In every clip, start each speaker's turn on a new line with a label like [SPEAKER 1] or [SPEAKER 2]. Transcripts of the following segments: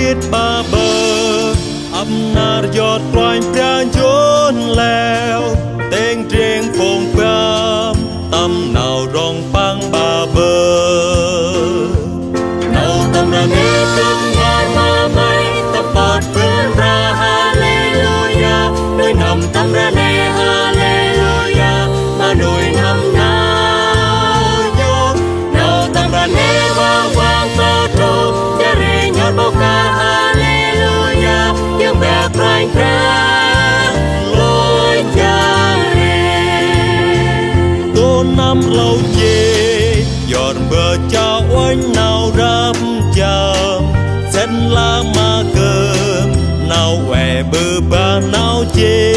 [SPEAKER 1] biết ba bờ âm na giọt loài prang chốn leo tên riêng phong pram tâm nào rong pang ba bờ nào tâm ra nghe cất ngàn ma mây tập bọt phương ra hallelujah nơi nằm tâm ra nè hallelujah mà nuôi năm nào nhớ nào tâm ra nè ba quang ta trâu gia rì nhót bao ca hallelujah dương bạc loài ra lối cha tô năm lâu chê giọt bờ cha oanh nào rắp chạm dân la ma cơm nào quẹ bờ ba nào chê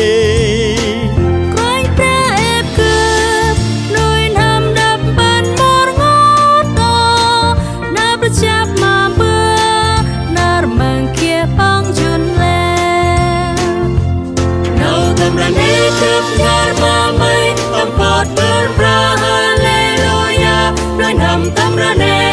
[SPEAKER 2] quanh ta ép cơm nuôi nằm đập bàn một ngót to na bờ chắp mà bờ na mang kia băng chun leo
[SPEAKER 1] nào tâm ra nê chớp nhar ma mây tâm bọt bờ ra hallelujah nơi nằm tâm ra nê